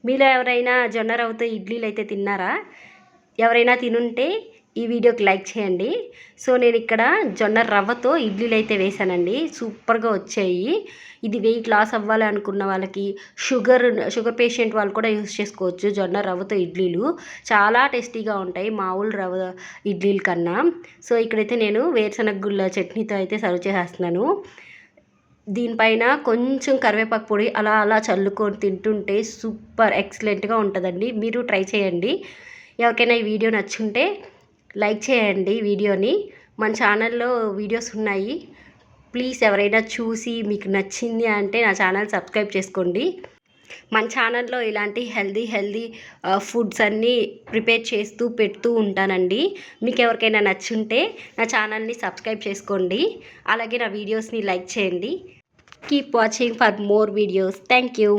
మీలో ఎవరైనా జొన్న రవ్వతో ఇడ్లీలు అయితే తిన్నారా? ఎవరైనా తినుంటే ఈ వీడియోకి లైక్ చేయండి. సో నేను ఇక్కడ జొన్న రవ్వతో ఇడ్లీలు అయితే వేసానండి. సూపర్గా వచ్చాయి. ఇది వెయిట్ లాస్ అవ్వాలి అనుకున్న వాళ్ళకి, షుగర్ పేషెంట్ వాళ్ళు కూడా యూస్ చేసుకోవచ్చు. జొన్న రవ్వతో ఇడ్లీలు చాలా టేస్టీగా ఉంటాయి మామూలు రవ్వ ఇడ్లీల కన్నా. సో ఇక్కడైతే నేను వేరుశనగ గుళ్ళ చట్నీతో అయితే సర్వ్ చేసేస్తున్నాను. దీనిపైన కొంచెం కరివేపాకు పొడి అలా అలా చల్లుకొని తింటుంటే సూపర్ ఎక్సలెంట్గా ఉంటుందండి. మీరు ట్రై చేయండి. ఎవరికైనా ఈ వీడియో నచ్చుంటే లైక్ చేయండి వీడియోని. మన ఛానల్లో వీడియోస్ ఉన్నాయి. ప్లీజ్ ఎవరైనా చూసి మీకు నచ్చింది అంటే నా ఛానల్ సబ్స్క్రైబ్ చేసుకోండి. మన ఛానల్లో ఇలాంటి హెల్దీ ఫుడ్స్ అన్నీ ప్రిపేర్ చేస్తూ పెడుతూ ఉంటానండి. మీకు ఎవరికైనా నచ్చుంటే నా ఛానల్ని సబ్స్క్రైబ్ చేసుకోండి. అలాగే నా వీడియోస్ని లైక్ చేయండి. Keep watching for more videos. Thank you.